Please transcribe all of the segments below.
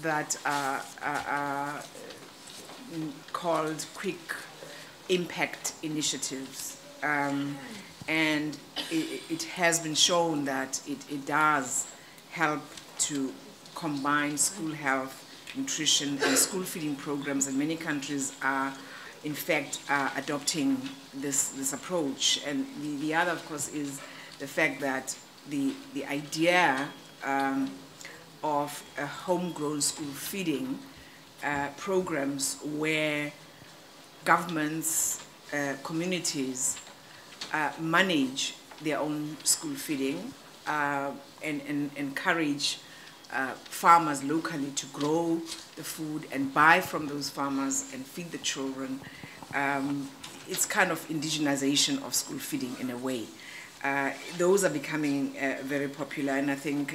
that are called quick impact initiatives. And it has been shown that it does help to combine school health, nutrition, and school feeding programs, and many countries are, in fact, adopting this approach. And the other, of course, is the fact that the idea of a homegrown school feeding programs where governments, communities manage their own school feeding and encourage farmers locally to grow the food and buy from those farmers and feed the children. It's kind of indigenization of school feeding in a way. Those are becoming very popular, and I think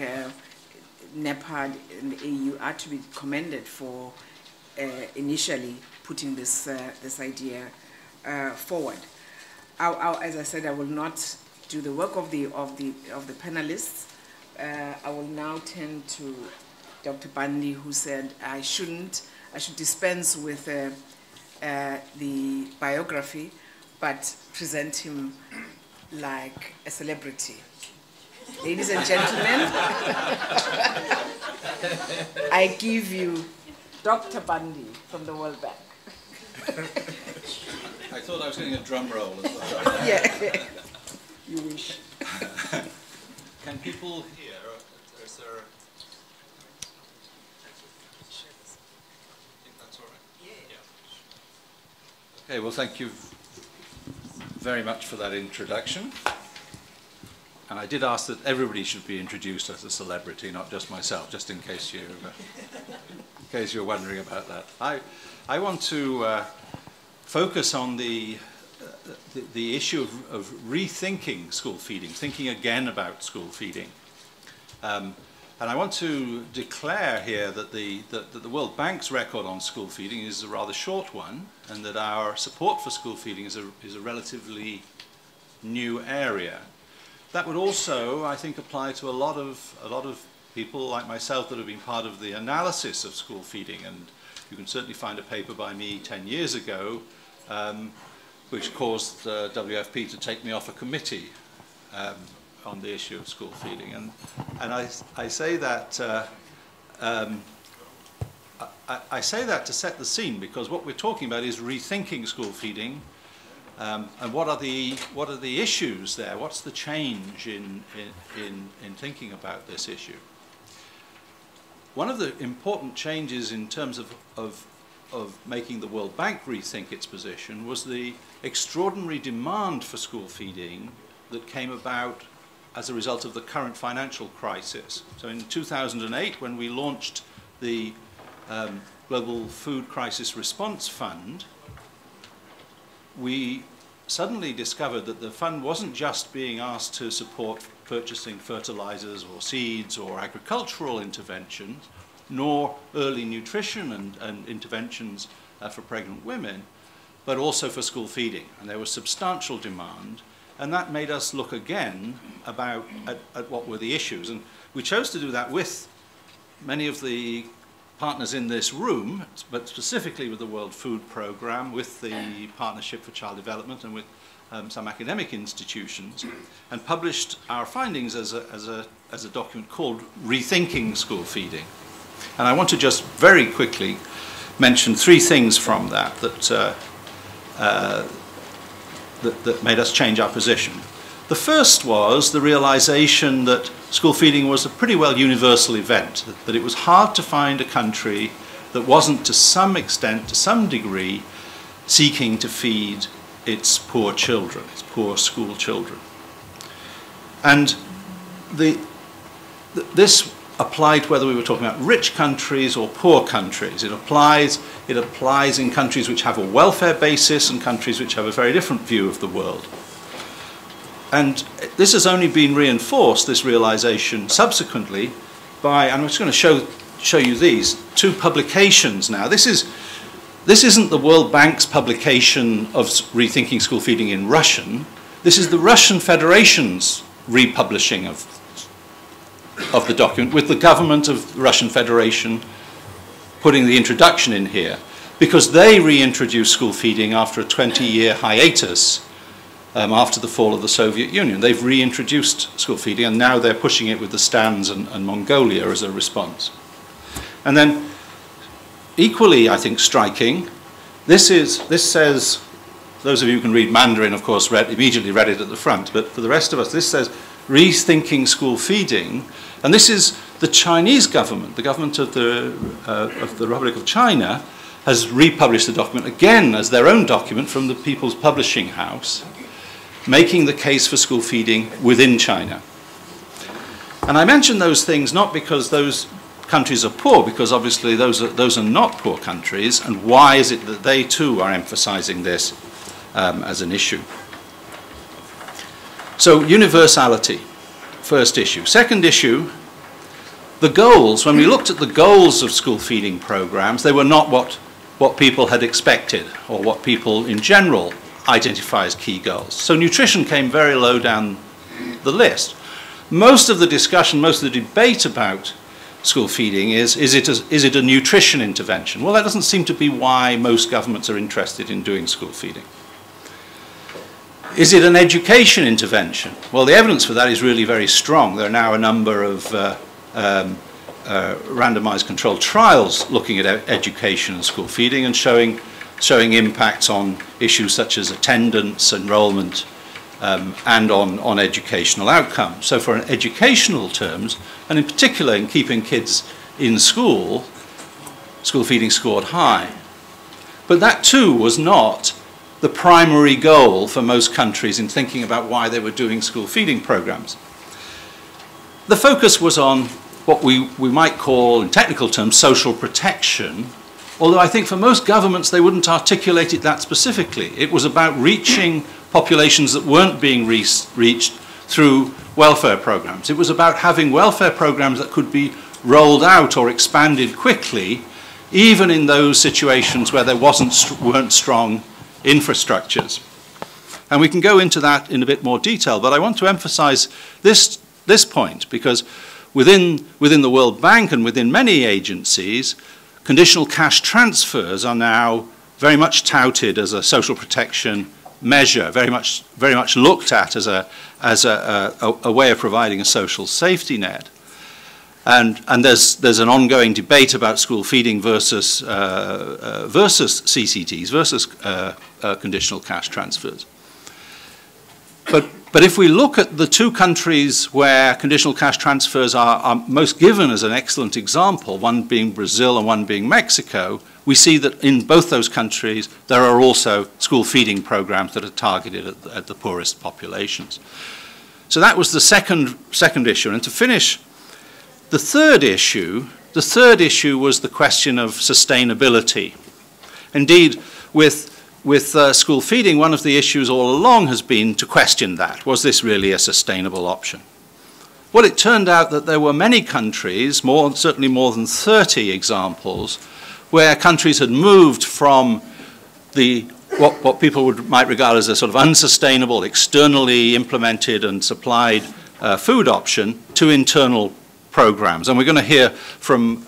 NEPAD and the AU are to be commended for initially putting this idea forward. As I said, I will not do the work of the panelists. I will now turn to Dr. Bandi, who said I should dispense with the biography, but present him like a celebrity. Ladies and gentlemen, I give you Dr. Bandi from the World Bank. I thought I was getting a drum roll as well. Yeah, you wish. Can people hear? Or is there? I think that's all right. Yeah. Okay. Well, thank you very much for that introduction. And I did ask that everybody should be introduced as a celebrity, not just myself, just in case you're wondering about that. I want to focus on the issue of rethinking school feeding, thinking again about school feeding. And I want to declare here that the World Bank's record on school feeding is a rather short one, and that our support for school feeding is a relatively new area. That would also, I think, apply to a lot of people like myself that have been part of the analysis of school feeding. And you can certainly find a paper by me 10 years ago which caused WFP to take me off a committee on the issue of school feeding. And I say that I say that to set the scene, because what we're talking about is rethinking school feeding. And what are the issues there? What's the change in thinking about this issue? One of the important changes in terms of making the World Bank rethink its position was the extraordinary demand for school feeding that came about as a result of the current financial crisis. So in 2008, when we launched the Global Food Crisis Response Fund, we suddenly discovered that the fund wasn't just being asked to support purchasing fertilizers or seeds or agricultural interventions, nor early nutrition and interventions for pregnant women, but also for school feeding. And there was substantial demand, and that made us look again at what were the issues. And we chose to do that with many of the partners in this room, but specifically with the World Food Programme, with the Partnership for Child Development, and with some academic institutions, and published our findings as a document called Rethinking School Feeding. And I want to just very quickly mention three things from that that made us change our position. The first was the realization that school feeding was a pretty well universal event, that it was hard to find a country that wasn't to some extent, to some degree, seeking to feed its poor children, its poor school children. And this applied whether we were talking about rich countries or poor countries. It applies in countries which have a welfare basis and countries which have a very different view of the world. And this has only been reinforced, this realization, subsequently by, and I'm just going to show you these two publications now. This isn't the World Bank's publication of Rethinking School Feeding in Russian. This is the Russian Federation's republishing of the document, with the government of the Russian Federation putting the introduction in here, because they reintroduced school feeding after a 20-year hiatus after the fall of the Soviet Union. They've reintroduced school feeding, and now they're pushing it with the Stans and Mongolia as a response. And then, equally, I think, striking, this says, those of you who can read Mandarin, of course, immediately read it at the front, but for the rest of us, this says, rethinking school feeding, and this is the Chinese government, the government of the Republic of China, has republished the document again as their own document from the People's Publishing House, making the case for school feeding within China. And I mention those things not because those countries are poor, because obviously those are not poor countries, and why is it that they too are emphasizing this as an issue? So universality, first issue. Second issue, the goals. When we looked at the goals of school feeding programs, they were not what people had expected, or what people in general identify as key goals. So nutrition came very low down the list. Most of the discussion, most of the debate about school feeding is it a nutrition intervention? Well, that doesn't seem to be why most governments are interested in doing school feeding. Is it an education intervention? Well, the evidence for that is really very strong. There are now a number of randomized controlled trials looking at education and school feeding and showing impacts on issues such as attendance, enrollment, and on educational outcomes. So for educational terms, and in particular in keeping kids in school, school feeding scored high. But that too was not the primary goal for most countries in thinking about why they were doing school feeding programs. The focus was on what we might call, in technical terms, social protection, although I think for most governments they wouldn't articulate it that specifically. It was about reaching populations that weren't being reached through welfare programs. It was about having welfare programs that could be rolled out or expanded quickly, even in those situations where there weren't strong infrastructures. And we can go into that in a bit more detail, but I want to emphasize this point, because within the World Bank and within many agencies, conditional cash transfers are now very much touted as a social protection measure, very much looked at as a way of providing a social safety net. And there's an ongoing debate about school feeding versus CCTs, versus conditional cash transfers. But if we look at the two countries where conditional cash transfers are most given as an excellent example, one being Brazil and one being Mexico, we see that in both those countries there are also school feeding programs that are targeted at the poorest populations. So that was the second issue. And to finish, the third issue was the question of sustainability. Indeed, with school feeding, one of the issues all along has been to question that. Was this really a sustainable option? Well, it turned out that there were many countries, certainly more than 30 examples, where countries had moved from what people might regard as a sort of unsustainable, externally implemented and supplied food option to internal programs. And we're going to hear from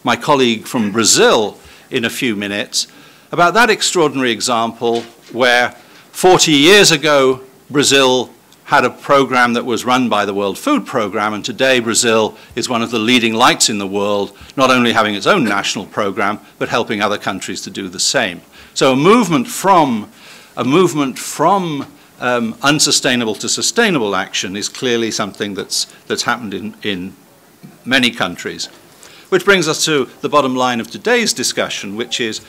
my colleague from Brazil in a few minutes about that extraordinary example where 40 years ago Brazil had a program that was run by the World Food Programme, and today Brazil is one of the leading lights in the world, not only having its own national program, but helping other countries to do the same. So a movement from unsustainable to sustainable action is clearly something that's happened in many countries. Which brings us to the bottom line of today's discussion, which is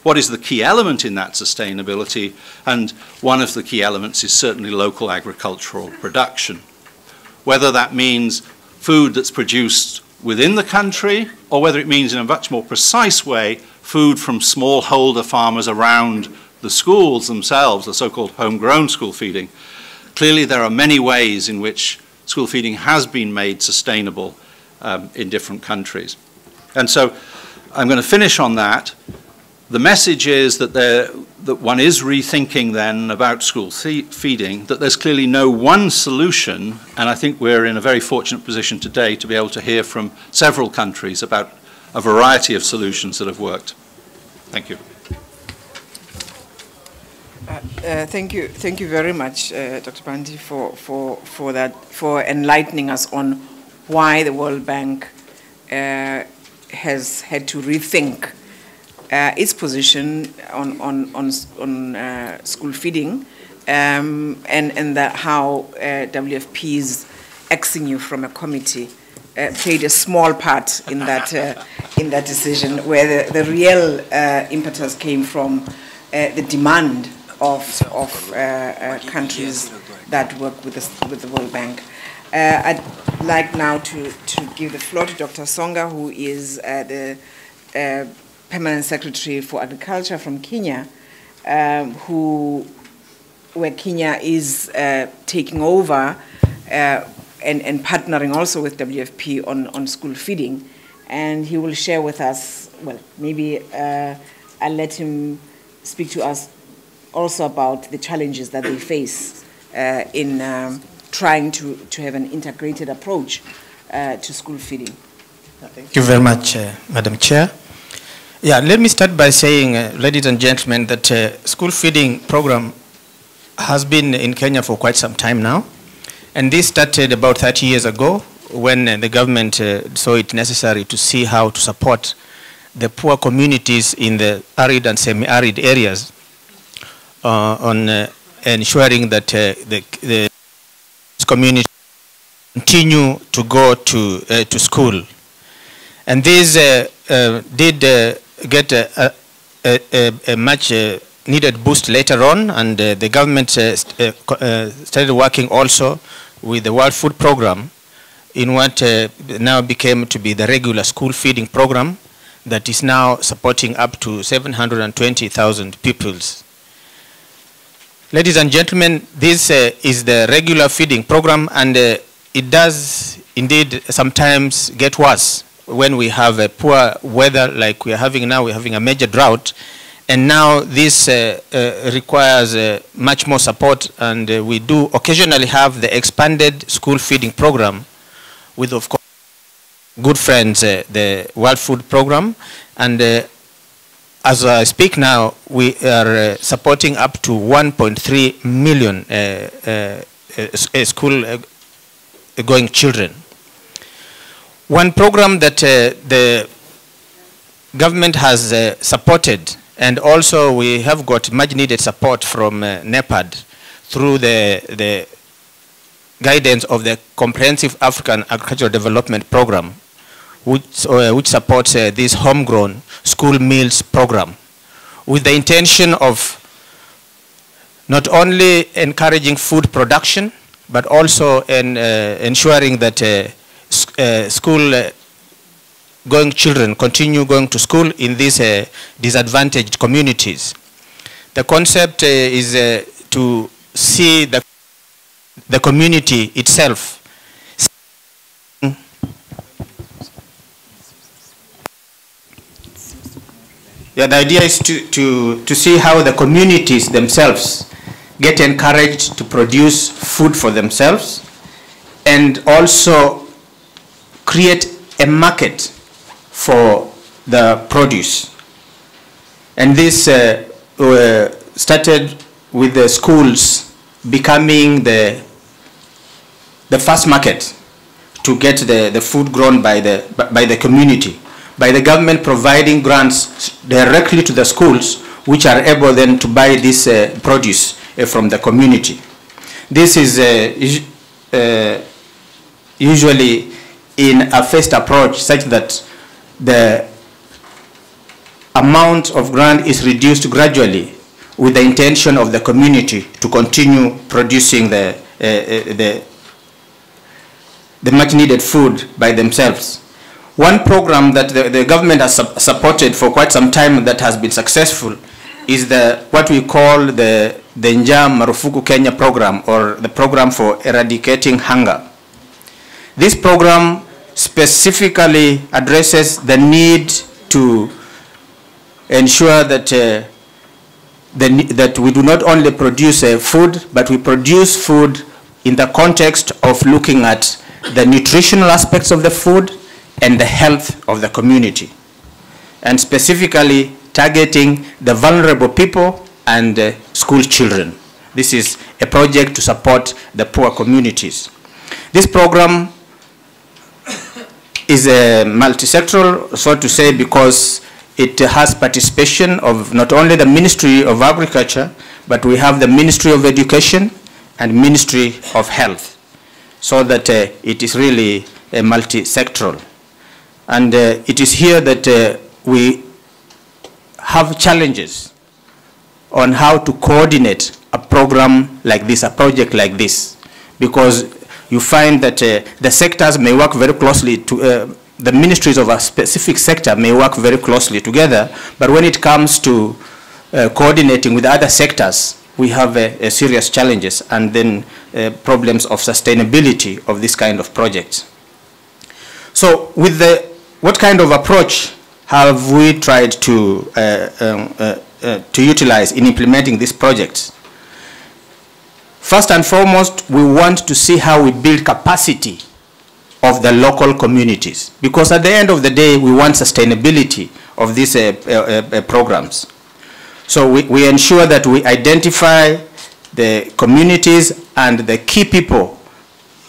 what is the key element in that sustainability? And one of the key elements is certainly local agricultural production. Whether that means food that's produced within the country, or whether it means in a much more precise way, food from smallholder farmers around the schools themselves, the so-called homegrown school feeding. Clearly there are many ways in which school feeding has been made sustainable in different countries. And so I'm going to finish on that. The message is that one is rethinking then about school feeding, that there's clearly no one solution, and I think we're in a very fortunate position today to be able to hear from several countries about a variety of solutions that have worked. Thank you. Thank you very much, Dr. Bandi, for enlightening us on why the World Bank has had to rethink its position on school feeding, and how WFP's axing you from a committee played a small part in that decision, where the real impetus came from the demand of countries that work with the World Bank. I'd like now to give the floor to Dr. Songa, who is the Permanent Secretary for Agriculture from Kenya, where Kenya is taking over and partnering also with WFP on school feeding. And he will share with us, well, maybe I'll let him speak to us also about the challenges that they face in trying to have an integrated approach to school feeding. Thank you very much, Madam Chair. Yeah, let me start by saying, ladies and gentlemen, that school feeding program has been in Kenya for quite some time now. And this started about 30 years ago when the government saw it necessary to see how to support the poor communities in the arid and semi-arid areas on ensuring that the community continue to go to school. And this did get a much needed boost later on, and the government started working also with the World Food Program in what now became to be the regular school feeding program that is now supporting up to 720,000 pupils. Ladies and gentlemen, this is the regular feeding program, and it does indeed sometimes get worse when we have a poor weather like we are having now. We're having a major drought, and now this requires much more support, and we do occasionally have the expanded school feeding program with, of course, good friends, the World Food Program, and as I speak now, we are supporting up to 1.3 million school-going children. One program that the government has supported, and also we have got much needed support from NEPAD through the guidance of the Comprehensive African Agricultural Development Program, which supports this homegrown school meals program, with the intention of not only encouraging food production, but also ensuring that school-going children continue going to school in these disadvantaged communities. The concept is to see the community itself the idea is to see how the communities themselves get encouraged to produce food for themselves, and also create a market for the produce. And this started with the schools becoming the first market to get the food grown by the community, by the government providing grants directly to the schools, which are able then to buy this produce from the community. This is usually in a phased approach, such that the amount of grant is reduced gradually, with the intention of the community to continue producing the much needed food by themselves. One program that the government has supported for quite some time that has been successful is what we call the Njaa Marufuku Kenya program, or the program for eradicating hunger. This program specifically addresses the need to ensure that that we do not only produce food, but we produce food in the context of looking at the nutritional aspects of the food and the health of the community. and specifically targeting the vulnerable people and school children. This is a project to support the poor communities. This program is a multi-sectoral, so to say, because it has participation of not only the Ministry of Agriculture, but we have the Ministry of Education and Ministry of Health, so that it is really a multi-sectoral. And it is here that we have challenges on how to coordinate a program like this, a project like this, because you find that the sectors may work very closely to, the ministries of a specific sector may work very closely together, but when it comes to coordinating with other sectors, we have serious challenges and then problems of sustainability of this kind of projects. So with what kind of approach have we tried to utilize in implementing these projects? First and foremost, we want to see how we build capacity of the local communities, because at the end of the day, we want sustainability of these programs. So we ensure that we identify the communities and the key people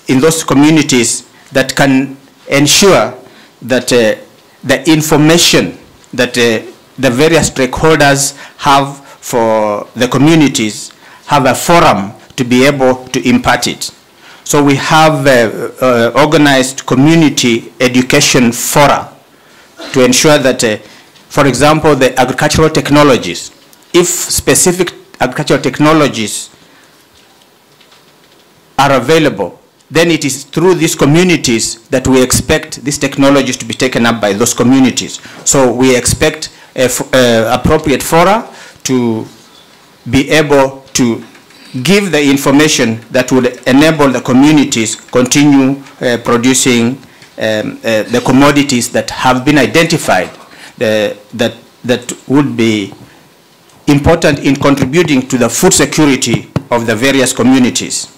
in those communities that can ensure that the information that the various stakeholders have for the communities have a forum to be able to impart it. So we have organized community education fora to ensure that, for example, the agricultural technologies, if specific agricultural technologies are available, then it is through these communities that we expect these technologies to be taken up by those communities. So we expect appropriate fora to be able to give the information that would enable the communities continue producing the commodities that have been identified that would be important in contributing to the food security of the various communities.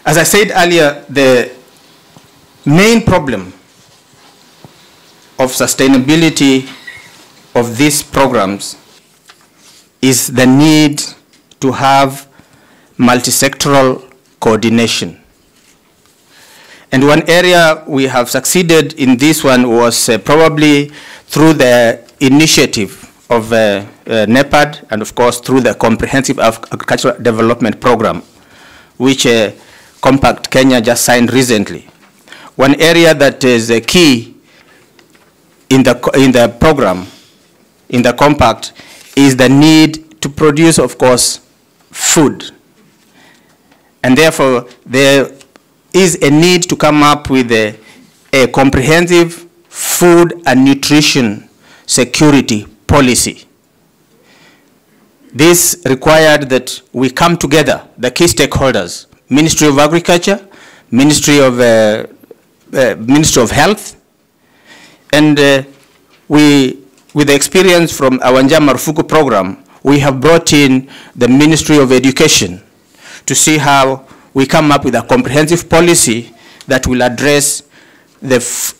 As I said earlier, the main problem of sustainability of these programs is the need to have multi-sectoral coordination. And one area we have succeeded in this one was probably through the initiative of NEPAD, and of course through the Comprehensive Agricultural Development Program, which Compact Kenya just signed recently. One area that is key in the program, in the Compact, is the need to produce, of course, food. And therefore, there is a need to come up with a comprehensive food and nutrition security policy. This required that we come together, the key stakeholders, Ministry of Agriculture, Ministry of Health, and with the experience from our Njaa Marufuku program, we have brought in the Ministry of Education to see how we come up with a comprehensive policy that will address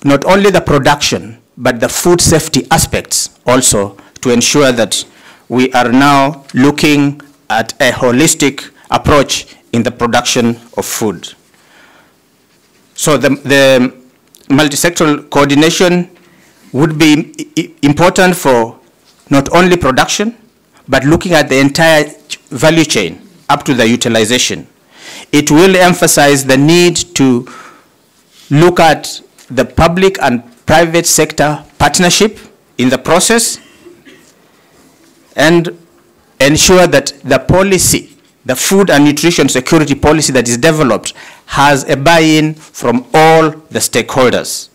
not only the production, but the food safety aspects also, to ensure that we are now looking at a holistic approach in the production of food. So the multi-sectoral coordination would be important for not only production, but looking at the entire value chain up to the utilization. It will emphasize the need to look at the public and private sector partnership in the process and ensure that the policy, the food and nutrition security policy that is developed, has a buy-in from all the stakeholders.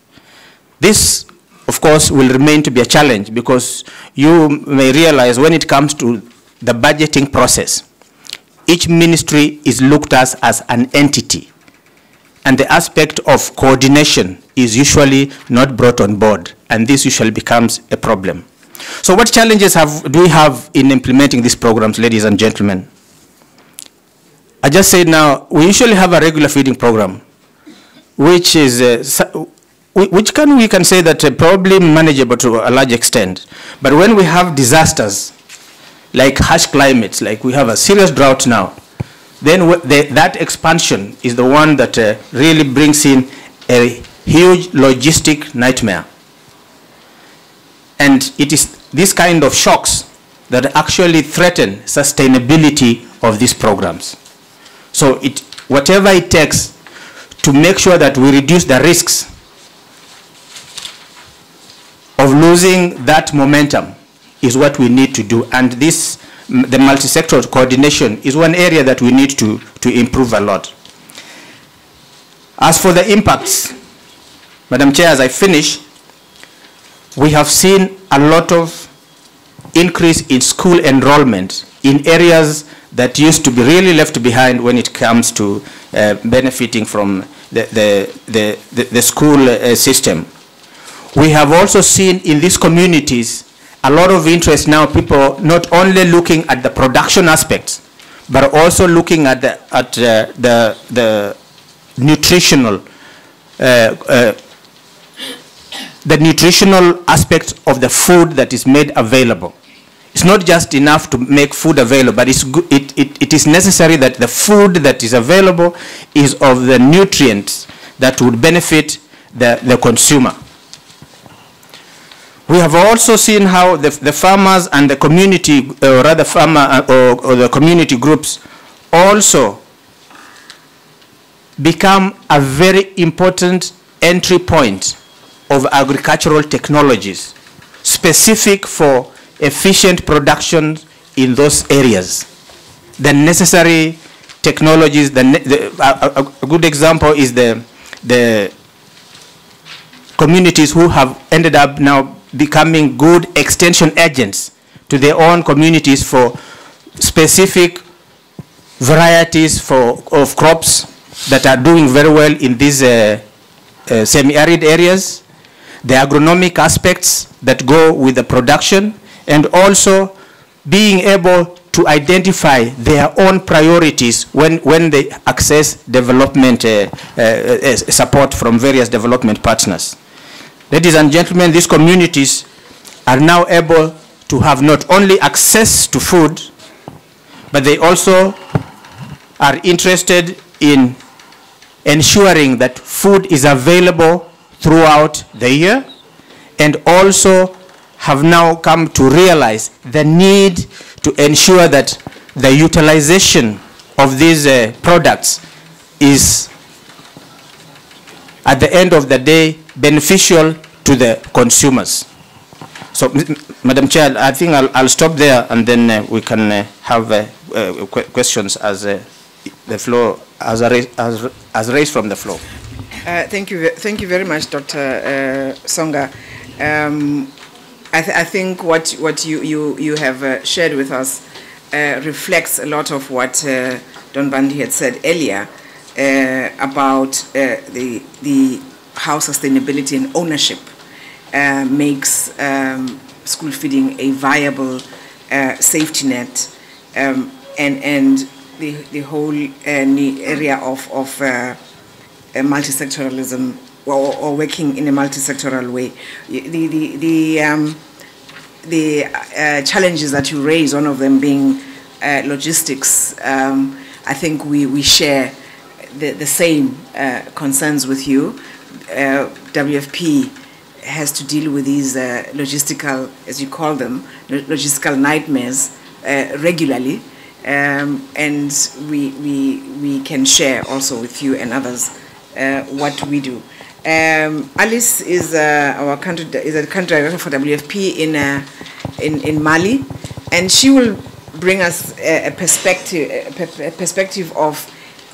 This, of course, will remain to be a challenge, because you may realize when it comes to the budgeting process, each ministry is looked at as an entity, and the aspect of coordination is usually not brought on board, and this usually becomes a problem. So what challenges do we have in implementing these programs, ladies and gentlemen? I just said now, we usually have a regular feeding program, which is which we can say that probably manageable to a large extent. But when we have disasters, like harsh climates, like we have a serious drought now, then that expansion is the one that really brings in a huge logistic nightmare. And it is this kind of shocks that actually threaten sustainability of these programs. So whatever it takes to make sure that we reduce the risks of losing that momentum is what we need to do. And the multi-sectoral coordination is one area that we need to improve a lot. As for the impacts, Madam Chair, as I finish, we have seen a lot of increase in school enrollment in areas that used to be really left behind when it comes to benefiting from the school system. We have also seen in these communities a lot of interest now, people not only looking at the production aspects, but also looking at the nutritional aspect of the food that is made available. It's not just enough to make food available, but it is necessary that the food that is available is of the nutrients that would benefit the consumer. We have also seen how the farmers and the community, or rather farmer or the community groups, also become a very important entry point of agricultural technologies specific for efficient production in those areas. The necessary technologies, a good example is the communities who have ended up now becoming good extension agents to their own communities for specific varieties of crops that are doing very well in these semi-arid areas, the agronomic aspects that go with the production, and also being able to identify their own priorities when they access development support from various development partners. Ladies and gentlemen, these communities are now able to have not only access to food, but they also are interested in ensuring that food is available throughout the year, and also have now come to realize the need to ensure that the utilization of these products is, at the end of the day, beneficial to the consumers. So, Madam Chair, I think I'll stop there, and then we can have questions as the floor, as raised from the floor. Thank you very much, Dr. Songa. I think what you have shared with us reflects a lot of what Don Bandi had said earlier about how sustainability and ownership makes school feeding a viable safety net, and the whole area of multisectoralism, or working in a multisectoral way. The challenges that you raise, one of them being logistics, I think we share the same concerns with you. WFP has to deal with these logistical, as you call them, logistical nightmares regularly, and we can share also with you and others what we do. Alice is a country director for WFP in Mali, and she will bring us a perspective of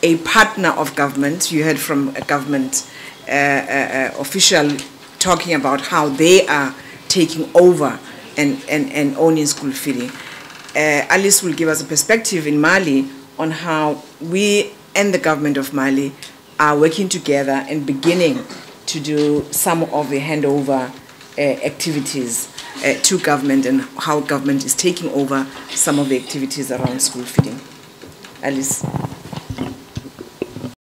a partner of government. You heard from a government official talking about how they are taking over and owning school feeding. Alice will give us a perspective in Mali on how we and the government of Mali are working together and beginning to do some of the handover activities to government, and how government is taking over some of the activities around school feeding. Alice.